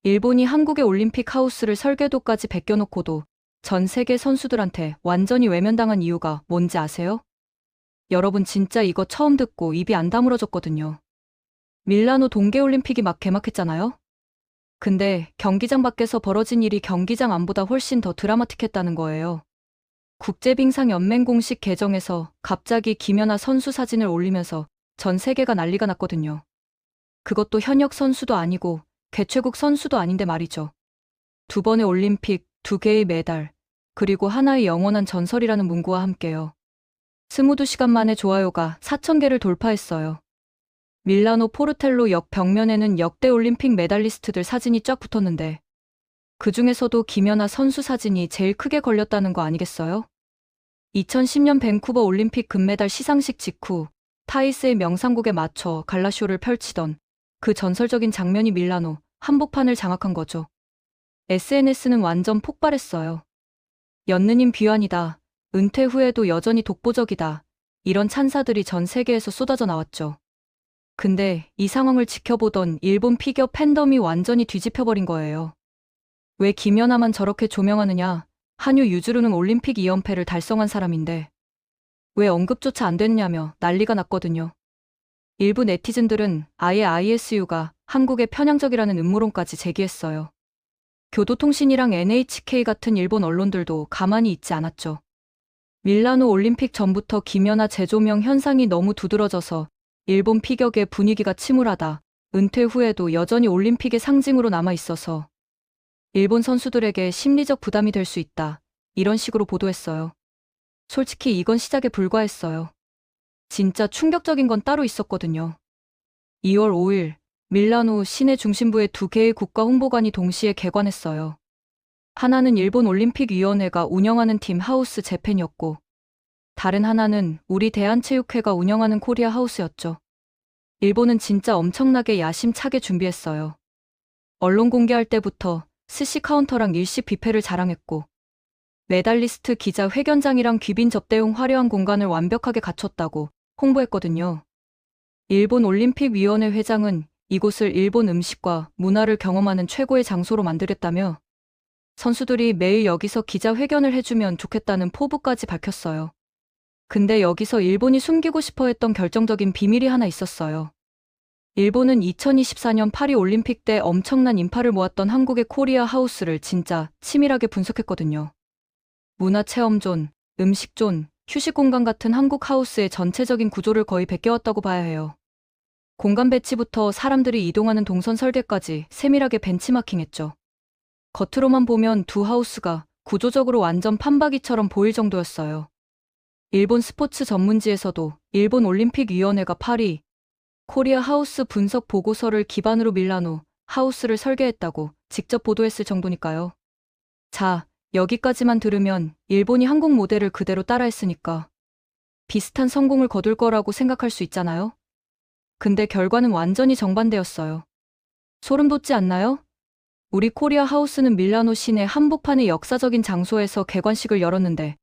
일본이 한국의 올림픽 하우스를 설계도까지 베껴놓고도 전 세계 선수들한테 완전히 외면당한 이유가 뭔지 아세요? 여러분 진짜 이거 처음 듣고 입이 안 다물어졌거든요. 밀라노 동계올림픽이 막 개막했잖아요? 근데 경기장 밖에서 벌어진 일이 경기장 안보다 훨씬 더 드라마틱했다는 거예요. 국제빙상연맹 공식 계정에서 갑자기 김연아 선수 사진을 올리면서 전 세계가 난리가 났거든요. 그것도 현역 선수도 아니고 개최국 선수도 아닌데 말이죠. 두 번의 올림픽, 두 개의 메달, 그리고 하나의 영원한 전설이라는 문구와 함께요. 22시간 만에 좋아요가 4,000개를 돌파했어요. 밀라노 포르텔로 역 벽면에는 역대 올림픽 메달리스트들 사진이 쫙 붙었는데 그 중에서도 김연아 선수 사진이 제일 크게 걸렸다는 거 아니겠어요? 2010년 밴쿠버 올림픽 금메달 시상식 직후 타이스의 명상곡에 맞춰 갈라쇼를 펼치던 그 전설적인 장면이 밀라노 한복판을 장악한 거죠. SNS는 완전 폭발했어요. 연느님 비환이다. 은퇴 후에도 여전히 독보적이다. 이런 찬사들이 전 세계에서 쏟아져 나왔죠. 근데 이 상황을 지켜보던 일본 피겨 팬덤이 완전히 뒤집혀버린 거예요. 왜 김연아만 저렇게 조명하느냐? 한유 유주루는 올림픽 2연패를 달성한 사람인데 왜 언급조차 안 됐냐며 난리가 났거든요. 일부 네티즌들은 아예 ISU가 한국의 편향적이라는 음모론까지 제기했어요. 교도통신이랑 NHK 같은 일본 언론들도 가만히 있지 않았죠. 밀라노 올림픽 전부터 김연아 재조명 현상이 너무 두드러져서 일본 피겨계 분위기가 침울하다. 은퇴 후에도 여전히 올림픽의 상징으로 남아있어서 일본 선수들에게 심리적 부담이 될 수 있다. 이런 식으로 보도했어요. 솔직히 이건 시작에 불과했어요. 진짜 충격적인 건 따로 있었거든요. 2월 5일 밀라노 시내 중심부에 두 개의 국가 홍보관이 동시에 개관했어요. 하나는 일본 올림픽위원회가 운영하는 팀 하우스 재팬이었고 다른 하나는 우리 대한체육회가 운영하는 코리아 하우스였죠. 일본은 진짜 엄청나게 야심차게 준비했어요. 언론 공개할 때부터 스시 카운터랑 일식 뷔페를 자랑했고 메달리스트 기자 회견장이랑 귀빈 접대용 화려한 공간을 완벽하게 갖췄다고 홍보했거든요. 일본 올림픽위원회 회장은 이곳을 일본 음식과 문화를 경험하는 최고의 장소로 만들겠다며 선수들이 매일 여기서 기자회견을 해주면 좋겠다는 포부까지 밝혔어요. 근데 여기서 일본이 숨기고 싶어 했던 결정적인 비밀이 하나 있었어요. 일본은 2024년 파리 올림픽 때 엄청난 인파를 모았던 한국의 코리아 하우스를 진짜 치밀하게 분석했거든요. 문화체험존, 음식존, 휴식공간 같은 한국 하우스의 전체적인 구조를 거의 베껴왔다고 봐야 해요. 공간 배치부터 사람들이 이동하는 동선 설계까지 세밀하게 벤치마킹했죠. 겉으로만 보면 두 하우스가 구조적으로 완전 판박이처럼 보일 정도였어요. 일본 스포츠 전문지에서도 일본 올림픽위원회가 파리, 코리아 하우스 분석 보고서를 기반으로 밀라노 하우스를 설계했다고 직접 보도했을 정도니까요. 자, 여기까지만 들으면 일본이 한국 모델을 그대로 따라했으니까 비슷한 성공을 거둘 거라고 생각할 수 있잖아요. 근데 결과는 완전히 정반대였어요. 소름 돋지 않나요? 우리 코리아 하우스는 밀라노 시내 한복판의 역사적인 장소에서 개관식을 열었는데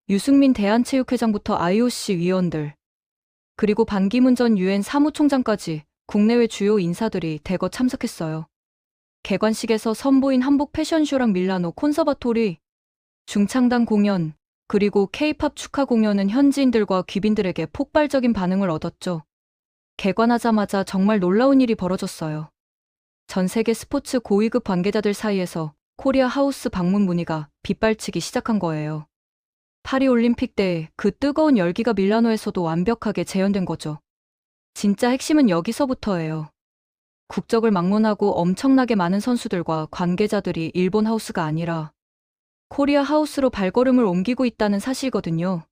유승민 대한체육회장부터 IOC 위원들 그리고 반기문 전 유엔 사무총장까지 국내외 주요 인사들이 대거 참석했어요. 개관식에서 선보인 한복 패션쇼랑 밀라노 콘서바토리, 중창단 공연, 그리고 K-팝 축하 공연은 현지인들과 귀빈들에게 폭발적인 반응을 얻었죠. 개관하자마자 정말 놀라운 일이 벌어졌어요. 전 세계 스포츠 고위급 관계자들 사이에서 코리아 하우스 방문 문의가 빗발치기 시작한 거예요. 파리 올림픽 때 그 뜨거운 열기가 밀라노에서도 완벽하게 재현된 거죠. 진짜 핵심은 여기서부터예요. 국적을 막론하고 엄청나게 많은 선수들과 관계자들이 일본 하우스가 아니라 코리아 하우스로 발걸음을 옮기고 있다는 사실이거든요.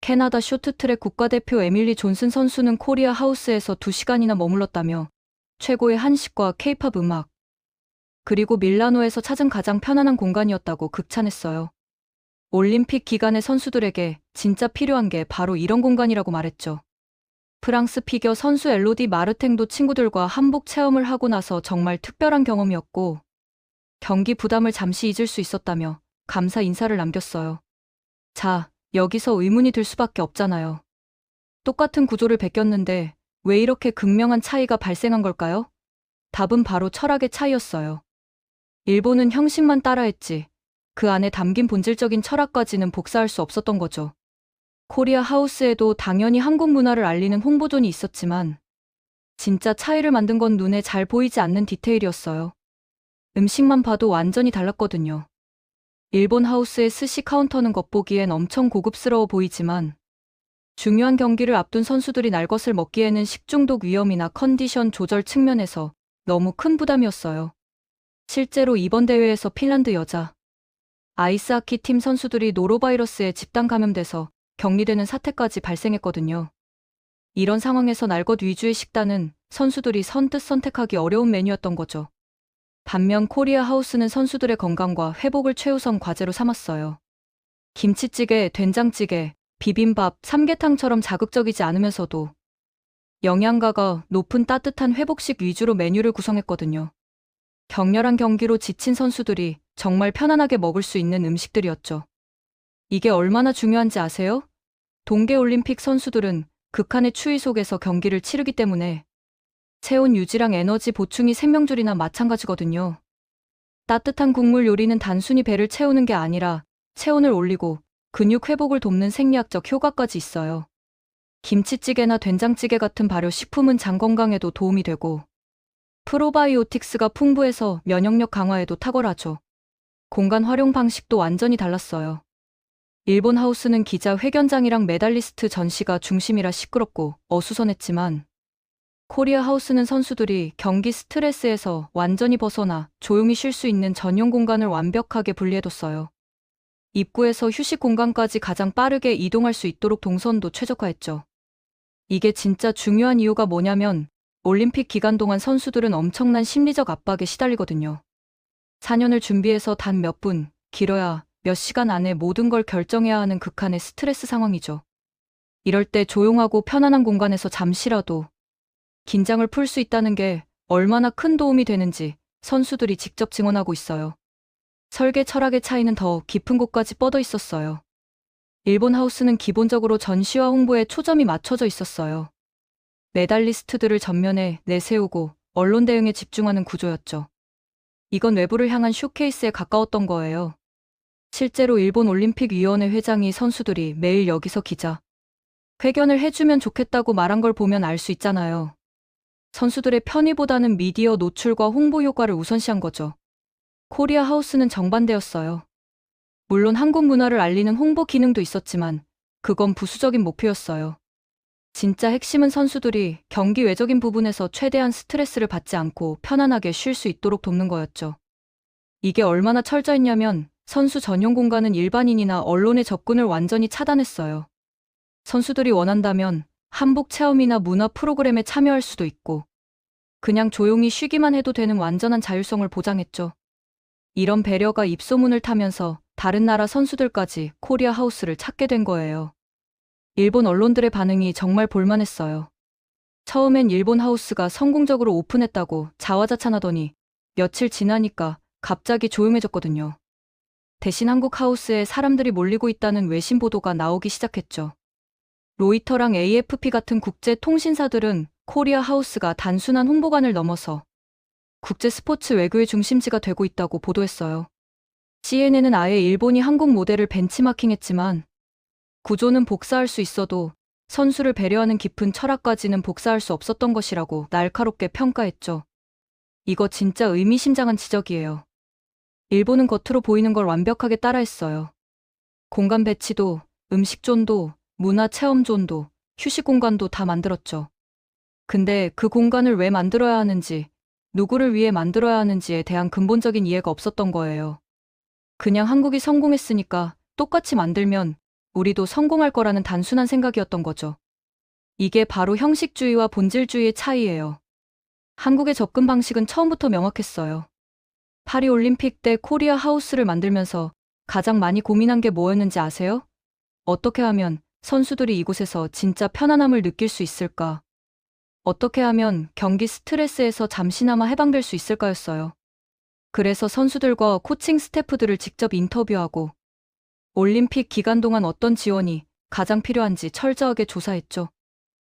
캐나다 쇼트트랙 국가대표 에밀리 존슨 선수는 코리아 하우스에서 2시간이나 머물렀다며 최고의 한식과 케이팝 음악, 그리고 밀라노에서 찾은 가장 편안한 공간이었다고 극찬했어요. 올림픽 기간의 선수들에게 진짜 필요한 게 바로 이런 공간이라고 말했죠. 프랑스 피겨 선수 엘로디 마르탱도 친구들과 한복 체험을 하고 나서 정말 특별한 경험이었고 경기 부담을 잠시 잊을 수 있었다며 감사 인사를 남겼어요. 자, 여기서 의문이 들 수밖에 없잖아요. 똑같은 구조를 베꼈는데 왜 이렇게 극명한 차이가 발생한 걸까요? 답은 바로 철학의 차이였어요. 일본은 형식만 따라했지 그 안에 담긴 본질적인 철학까지는 복사할 수 없었던 거죠. 코리아 하우스에도 당연히 한국 문화를 알리는 홍보존이 있었지만 진짜 차이를 만든 건 눈에 잘 보이지 않는 디테일이었어요. 음식만 봐도 완전히 달랐거든요. 일본 하우스의 스시 카운터는 겉보기엔 엄청 고급스러워 보이지만 중요한 경기를 앞둔 선수들이 날 것을 먹기에는 식중독 위험이나 컨디션 조절 측면에서 너무 큰 부담이었어요. 실제로 이번 대회에서 핀란드 여자 아이스하키 팀 선수들이 노로바이러스에 집단 감염돼서 격리되는 사태까지 발생했거든요. 이런 상황에서 날 것 위주의 식단은 선수들이 선뜻 선택하기 어려운 메뉴였던 거죠. 반면 코리아 하우스는 선수들의 건강과 회복을 최우선 과제로 삼았어요. 김치찌개, 된장찌개, 비빔밥, 삼계탕처럼 자극적이지 않으면서도 영양가가 높은 따뜻한 회복식 위주로 메뉴를 구성했거든요. 격렬한 경기로 지친 선수들이 정말 편안하게 먹을 수 있는 음식들이었죠. 이게 얼마나 중요한지 아세요? 동계올림픽 선수들은 극한의 추위 속에서 경기를 치르기 때문에 체온 유지랑 에너지 보충이 생명줄이나 마찬가지거든요. 따뜻한 국물 요리는 단순히 배를 채우는 게 아니라 체온을 올리고 근육 회복을 돕는 생리학적 효과까지 있어요. 김치찌개나 된장찌개 같은 발효 식품은 장 건강에도 도움이 되고 프로바이오틱스가 풍부해서 면역력 강화에도 탁월하죠. 공간 활용 방식도 완전히 달랐어요. 일본 하우스는 기자 회견장이랑 메달리스트 전시가 중심이라 시끄럽고 어수선했지만 코리아 하우스는 선수들이 경기 스트레스에서 완전히 벗어나 조용히 쉴 수 있는 전용 공간을 완벽하게 분리해뒀어요. 입구에서 휴식 공간까지 가장 빠르게 이동할 수 있도록 동선도 최적화했죠. 이게 진짜 중요한 이유가 뭐냐면 올림픽 기간 동안 선수들은 엄청난 심리적 압박에 시달리거든요. 4년을 준비해서 단 몇 분, 길어야 몇 시간 안에 모든 걸 결정해야 하는 극한의 스트레스 상황이죠. 이럴 때 조용하고 편안한 공간에서 잠시라도 긴장을 풀 수 있다는 게 얼마나 큰 도움이 되는지 선수들이 직접 증언하고 있어요. 설계 철학의 차이는 더 깊은 곳까지 뻗어 있었어요. 일본 하우스는 기본적으로 전시와 홍보에 초점이 맞춰져 있었어요. 메달리스트들을 전면에 내세우고 언론 대응에 집중하는 구조였죠. 이건 외부를 향한 쇼케이스에 가까웠던 거예요. 실제로 일본 올림픽위원회 회장이 선수들이 매일 여기서 기자 회견을 해주면 좋겠다고 말한 걸 보면 알 수 있잖아요. 선수들의 편의보다는 미디어 노출과 홍보 효과를 우선시한 거죠. 코리아 하우스는 정반대였어요. 물론 한국 문화를 알리는 홍보 기능도 있었지만 그건 부수적인 목표였어요. 진짜 핵심은 선수들이 경기 외적인 부분에서 최대한 스트레스를 받지 않고 편안하게 쉴 수 있도록 돕는 거였죠. 이게 얼마나 철저했냐면 선수 전용 공간은 일반인이나 언론의 접근을 완전히 차단했어요. 선수들이 원한다면 한복 체험이나 문화 프로그램에 참여할 수도 있고 그냥 조용히 쉬기만 해도 되는 완전한 자율성을 보장했죠. 이런 배려가 입소문을 타면서 다른 나라 선수들까지 코리아 하우스를 찾게 된 거예요. 일본 언론들의 반응이 정말 볼만했어요. 처음엔 일본 하우스가 성공적으로 오픈했다고 자화자찬하더니 며칠 지나니까 갑자기 조용해졌거든요. 대신 한국 하우스에 사람들이 몰리고 있다는 외신 보도가 나오기 시작했죠. 로이터랑 AFP 같은 국제 통신사들은 코리아 하우스가 단순한 홍보관을 넘어서 국제 스포츠 외교의 중심지가 되고 있다고 보도했어요. CNN은 아예 일본이 한국 모델을 벤치마킹했지만 구조는 복사할 수 있어도 선수를 배려하는 깊은 철학까지는 복사할 수 없었던 것이라고 날카롭게 평가했죠. 이거 진짜 의미심장한 지적이에요. 일본은 겉으로 보이는 걸 완벽하게 따라했어요. 공간 배치도, 음식존도, 문화체험존도, 휴식 공간도 다 만들었죠. 근데 그 공간을 왜 만들어야 하는지, 누구를 위해 만들어야 하는지에 대한 근본적인 이해가 없었던 거예요. 그냥 한국이 성공했으니까 똑같이 만들면 우리도 성공할 거라는 단순한 생각이었던 거죠. 이게 바로 형식주의와 본질주의의 차이예요. 한국의 접근 방식은 처음부터 명확했어요. 파리올림픽 때 코리아 하우스를 만들면서 가장 많이 고민한 게 뭐였는지 아세요? 어떻게 하면 선수들이 이곳에서 진짜 편안함을 느낄 수 있을까? 어떻게 하면 경기 스트레스에서 잠시나마 해방될 수 있을까였어요. 그래서 선수들과 코칭 스태프들을 직접 인터뷰하고 올림픽 기간 동안 어떤 지원이 가장 필요한지 철저하게 조사했죠.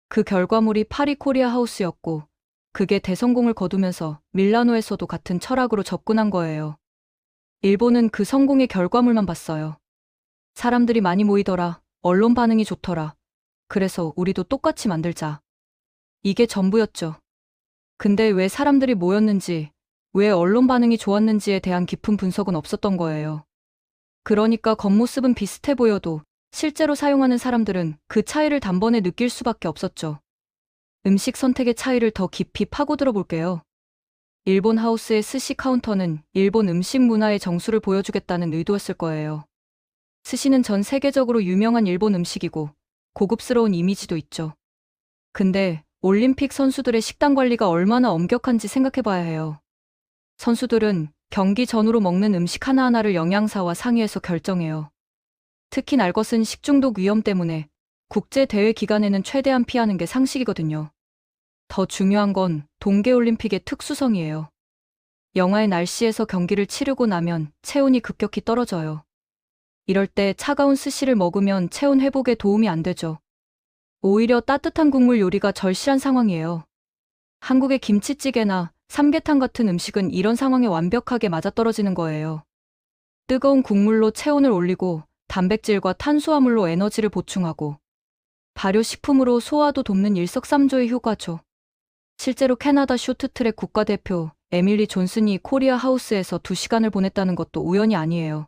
그 결과물이 파리 코리아 하우스였고 그게 대성공을 거두면서 밀라노에서도 같은 철학으로 접근한 거예요. 일본은 그 성공의 결과물만 봤어요. 사람들이 많이 모이더라. 언론 반응이 좋더라. 그래서 우리도 똑같이 만들자. 이게 전부였죠. 근데 왜 사람들이 모였는지, 왜 언론 반응이 좋았는지에 대한 깊은 분석은 없었던 거예요. 그러니까 겉모습은 비슷해 보여도 실제로 사용하는 사람들은 그 차이를 단번에 느낄 수밖에 없었죠. 음식 선택의 차이를 더 깊이 파고들어 볼게요. 일본 하우스의 스시 카운터는 일본 음식 문화의 정수를 보여주겠다는 의도였을 거예요. 스시는 전 세계적으로 유명한 일본 음식이고 고급스러운 이미지도 있죠. 근데 올림픽 선수들의 식단 관리가 얼마나 엄격한지 생각해 봐야 해요. 선수들은 경기 전후로 먹는 음식 하나하나를 영양사와 상의해서 결정해요. 특히 날 것은 식중독 위험 때문에 국제 대회 기간에는 최대한 피하는 게 상식이거든요. 더 중요한 건 동계올림픽의 특수성이에요. 영하의 날씨에서 경기를 치르고 나면 체온이 급격히 떨어져요. 이럴 때 차가운 스시를 먹으면 체온 회복에 도움이 안 되죠. 오히려 따뜻한 국물 요리가 절실한 상황이에요. 한국의 김치찌개나 삼계탕 같은 음식은 이런 상황에 완벽하게 맞아떨어지는 거예요. 뜨거운 국물로 체온을 올리고 단백질과 탄수화물로 에너지를 보충하고 발효식품으로 소화도 돕는 일석삼조의 효과죠. 실제로 캐나다 쇼트트랙 국가대표 에밀리 존슨이 코리아 하우스에서 2시간을 보냈다는 것도 우연이 아니에요.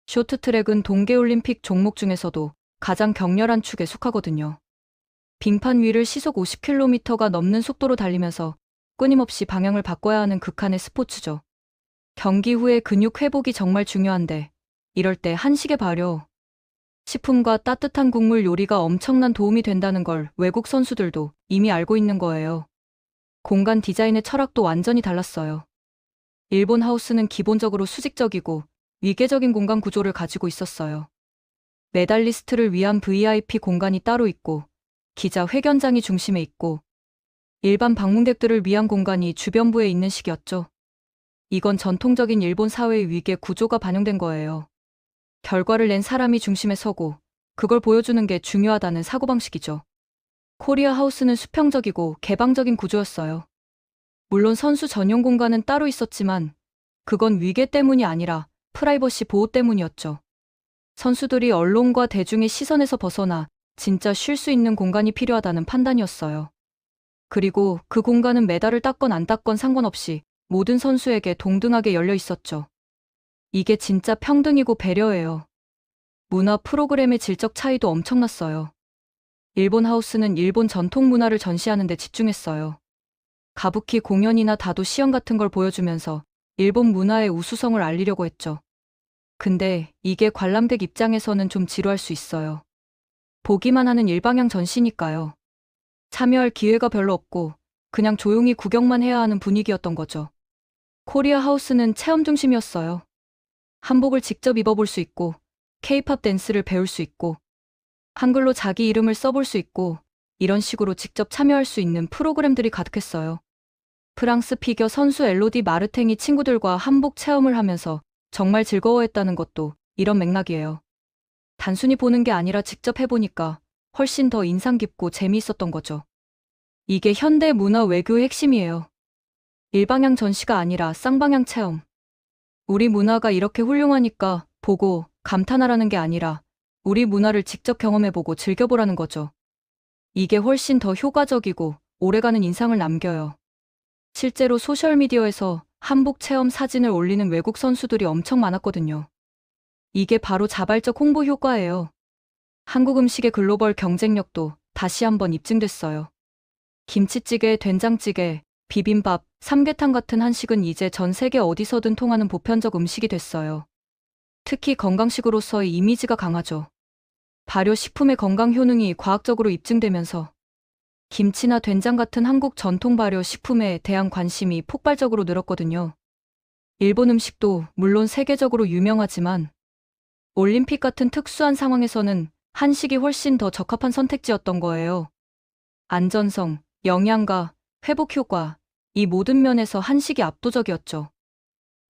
쇼트트랙은 동계올림픽 종목 중에서도 가장 격렬한 축에 속하거든요. 빙판 위를 시속 50km가 넘는 속도로 달리면서 끊임없이 방향을 바꿔야 하는 극한의 스포츠죠. 경기 후에 근육 회복이 정말 중요한데 이럴 때 한식의 발효, 식품과 따뜻한 국물 요리가 엄청난 도움이 된다는 걸 외국 선수들도 이미 알고 있는 거예요. 공간 디자인의 철학도 완전히 달랐어요. 일본 하우스는 기본적으로 수직적이고 위계적인 공간 구조를 가지고 있었어요. 메달리스트를 위한 VIP 공간이 따로 있고 기자 회견장이 중심에 있고 일반 방문객들을 위한 공간이 주변부에 있는 식이었죠. 이건 전통적인 일본 사회의 위계 구조가 반영된 거예요. 결과를 낸 사람이 중심에 서고 그걸 보여주는 게 중요하다는 사고방식이죠. 코리아 하우스는 수평적이고 개방적인 구조였어요. 물론 선수 전용 공간은 따로 있었지만 그건 위계 때문이 아니라 프라이버시 보호 때문이었죠. 선수들이 언론과 대중의 시선에서 벗어나 진짜 쉴 수 있는 공간이 필요하다는 판단이었어요. 그리고 그 공간은 메달을 땄건 안 땄건 상관없이 모든 선수에게 동등하게 열려 있었죠. 이게 진짜 평등이고 배려예요. 문화 프로그램의 질적 차이도 엄청났어요. 일본 하우스는 일본 전통 문화를 전시하는 데 집중했어요. 가부키 공연이나 다도 시연 같은 걸 보여주면서 일본 문화의 우수성을 알리려고 했죠. 근데 이게 관람객 입장에서는 좀 지루할 수 있어요. 보기만 하는 일방향 전시니까요. 참여할 기회가 별로 없고 그냥 조용히 구경만 해야 하는 분위기였던 거죠. 코리아 하우스는 체험 중심이었어요. 한복을 직접 입어볼 수 있고 K-팝 댄스를 배울 수 있고 한글로 자기 이름을 써볼 수 있고 이런 식으로 직접 참여할 수 있는 프로그램들이 가득했어요. 프랑스 피겨 선수 엘로디 마르탱이 친구들과 한복 체험을 하면서 정말 즐거워했다는 것도 이런 맥락이에요. 단순히 보는 게 아니라 직접 해보니까 훨씬 더 인상 깊고 재미있었던 거죠. 이게 현대 문화 외교의 핵심이에요. 일방향 전시가 아니라 쌍방향 체험. 우리 문화가 이렇게 훌륭하니까 보고 감탄하라는 게 아니라 우리 문화를 직접 경험해보고 즐겨보라는 거죠. 이게 훨씬 더 효과적이고 오래가는 인상을 남겨요. 실제로 소셜미디어에서 한복 체험 사진을 올리는 외국 선수들이 엄청 많았거든요. 이게 바로 자발적 홍보 효과예요. 한국 음식의 글로벌 경쟁력도 다시 한번 입증됐어요. 김치찌개, 된장찌개, 비빔밥, 삼계탕 같은 한식은 이제 전 세계 어디서든 통하는 보편적 음식이 됐어요. 특히 건강식으로서의 이미지가 강하죠. 발효식품의 건강 효능이 과학적으로 입증되면서 김치나 된장 같은 한국 전통 발효 식품에 대한 관심이 폭발적으로 늘었거든요. 일본 음식도 물론 세계적으로 유명하지만 올림픽 같은 특수한 상황에서는 한식이 훨씬 더 적합한 선택지였던 거예요. 안전성, 영양가, 회복 효과, 이 모든 면에서 한식이 압도적이었죠.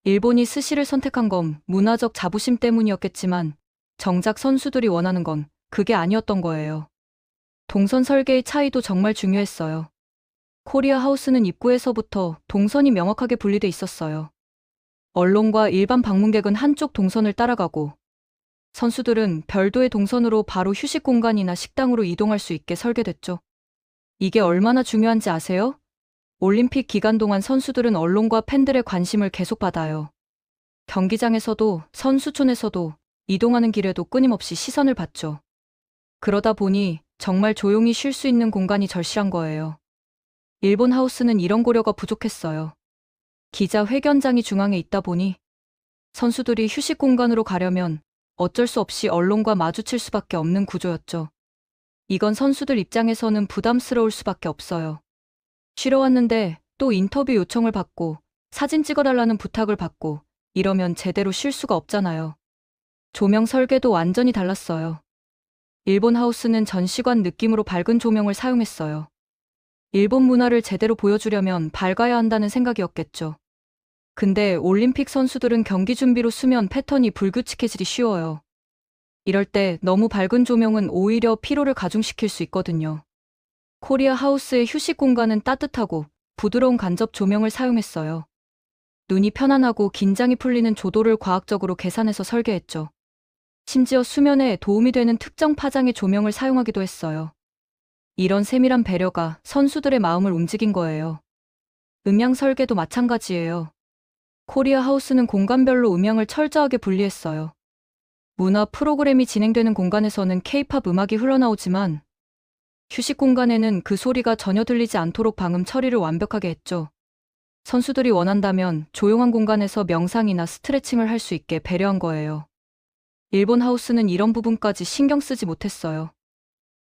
일본이 스시를 선택한 건 문화적 자부심 때문이었겠지만 정작 선수들이 원하는 건 그게 아니었던 거예요. 동선 설계의 차이도 정말 중요했어요. 코리아 하우스는 입구에서부터 동선이 명확하게 분리돼 있었어요. 언론과 일반 방문객은 한쪽 동선을 따라가고 선수들은 별도의 동선으로 바로 휴식 공간이나 식당으로 이동할 수 있게 설계됐죠. 이게 얼마나 중요한지 아세요? 올림픽 기간 동안 선수들은 언론과 팬들의 관심을 계속 받아요. 경기장에서도 선수촌에서도 이동하는 길에도 끊임없이 시선을 받죠. 그러다 보니 정말 조용히 쉴 수 있는 공간이 절실한 거예요. 일본 하우스는 이런 고려가 부족했어요. 기자회견장이 중앙에 있다 보니 선수들이 휴식 공간으로 가려면 어쩔 수 없이 언론과 마주칠 수밖에 없는 구조였죠. 이건 선수들 입장에서는 부담스러울 수밖에 없어요. 쉬러 왔는데 또 인터뷰 요청을 받고 사진 찍어달라는 부탁을 받고 이러면 제대로 쉴 수가 없잖아요. 조명 설계도 완전히 달랐어요. 일본 하우스는 전시관 느낌으로 밝은 조명을 사용했어요. 일본 문화를 제대로 보여주려면 밝아야 한다는 생각이었겠죠. 근데 올림픽 선수들은 경기 준비로 수면 패턴이 불규칙해지기 쉬워요. 이럴 때 너무 밝은 조명은 오히려 피로를 가중시킬 수 있거든요. 코리아 하우스의 휴식 공간은 따뜻하고 부드러운 간접 조명을 사용했어요. 눈이 편안하고 긴장이 풀리는 조도를 과학적으로 계산해서 설계했죠. 심지어 수면에 도움이 되는 특정 파장의 조명을 사용하기도 했어요. 이런 세밀한 배려가 선수들의 마음을 움직인 거예요. 음향 설계도 마찬가지예요. 코리아 하우스는 공간별로 음향을 철저하게 분리했어요. 문화 프로그램이 진행되는 공간에서는 K-팝 음악이 흘러나오지만 휴식 공간에는 그 소리가 전혀 들리지 않도록 방음 처리를 완벽하게 했죠. 선수들이 원한다면 조용한 공간에서 명상이나 스트레칭을 할 수 있게 배려한 거예요. 일본 하우스는 이런 부분까지 신경 쓰지 못했어요.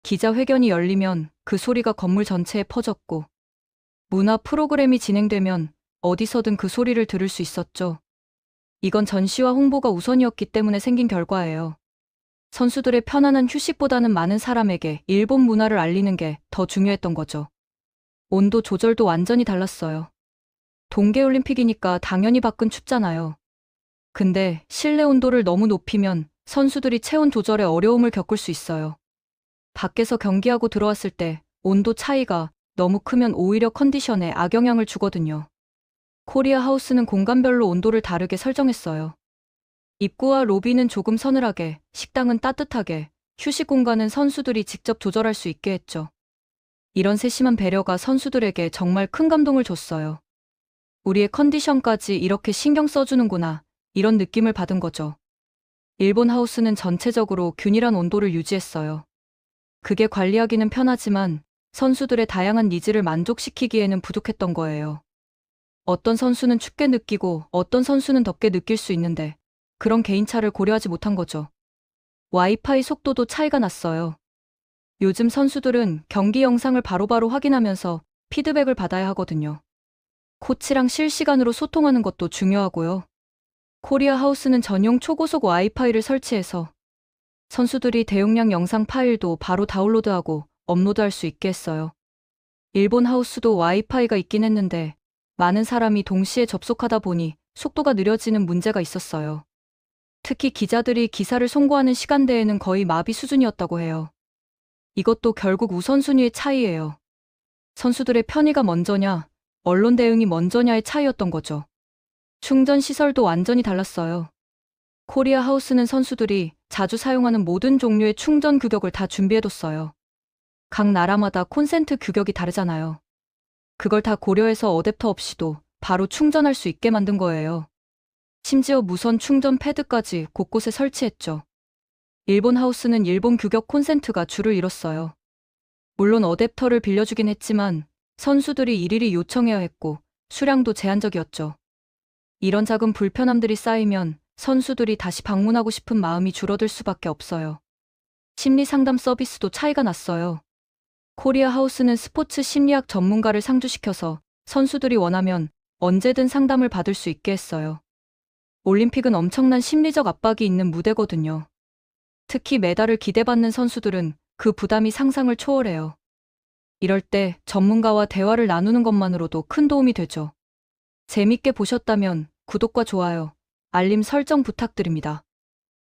기자회견이 열리면 그 소리가 건물 전체에 퍼졌고 문화 프로그램이 진행되면 어디서든 그 소리를 들을 수 있었죠. 이건 전시와 홍보가 우선이었기 때문에 생긴 결과예요. 선수들의 편안한 휴식보다는 많은 사람에게 일본 문화를 알리는 게 더 중요했던 거죠. 온도 조절도 완전히 달랐어요. 동계올림픽이니까 당연히 밖은 춥잖아요. 근데 실내 온도를 너무 높이면 선수들이 체온 조절에 어려움을 겪을 수 있어요. 밖에서 경기하고 들어왔을 때 온도 차이가 너무 크면 오히려 컨디션에 악영향을 주거든요. 코리아 하우스는 공간별로 온도를 다르게 설정했어요. 입구와 로비는 조금 서늘하게, 식당은 따뜻하게, 휴식 공간은 선수들이 직접 조절할 수 있게 했죠. 이런 세심한 배려가 선수들에게 정말 큰 감동을 줬어요. 우리의 컨디션까지 이렇게 신경 써주는구나, 이런 느낌을 받은 거죠. 일본 하우스는 전체적으로 균일한 온도를 유지했어요. 그게 관리하기는 편하지만 선수들의 다양한 니즈를 만족시키기에는 부족했던 거예요. 어떤 선수는 춥게 느끼고 어떤 선수는 덥게 느낄 수 있는데 그런 개인차를 고려하지 못한 거죠. 와이파이 속도도 차이가 났어요. 요즘 선수들은 경기 영상을 바로바로 확인하면서 피드백을 받아야 하거든요. 코치랑 실시간으로 소통하는 것도 중요하고요. 코리아 하우스는 전용 초고속 와이파이를 설치해서 선수들이 대용량 영상 파일도 바로 다운로드하고 업로드할 수 있게 했어요. 일본 하우스도 와이파이가 있긴 했는데 많은 사람이 동시에 접속하다 보니 속도가 느려지는 문제가 있었어요. 특히 기자들이 기사를 송고하는 시간대에는 거의 마비 수준이었다고 해요. 이것도 결국 우선순위의 차이예요. 선수들의 편의가 먼저냐, 언론 대응이 먼저냐의 차이였던 거죠. 충전 시설도 완전히 달랐어요. 코리아 하우스는 선수들이 자주 사용하는 모든 종류의 충전 규격을 다 준비해뒀어요. 각 나라마다 콘센트 규격이 다르잖아요. 그걸 다 고려해서 어댑터 없이도 바로 충전할 수 있게 만든 거예요. 심지어 무선 충전 패드까지 곳곳에 설치했죠. 일본 하우스는 일본 규격 콘센트가 줄을 이뤘어요. 물론 어댑터를 빌려주긴 했지만 선수들이 일일이 요청해야 했고 수량도 제한적이었죠. 이런 작은 불편함들이 쌓이면 선수들이 다시 방문하고 싶은 마음이 줄어들 수밖에 없어요. 심리 상담 서비스도 차이가 났어요. 코리아 하우스는 스포츠 심리학 전문가를 상주시켜서 선수들이 원하면 언제든 상담을 받을 수 있게 했어요. 올림픽은 엄청난 심리적 압박이 있는 무대거든요. 특히 메달을 기대받는 선수들은 그 부담이 상상을 초월해요. 이럴 때 전문가와 대화를 나누는 것만으로도 큰 도움이 되죠. 재밌게 보셨다면 구독과 좋아요, 알림 설정 부탁드립니다.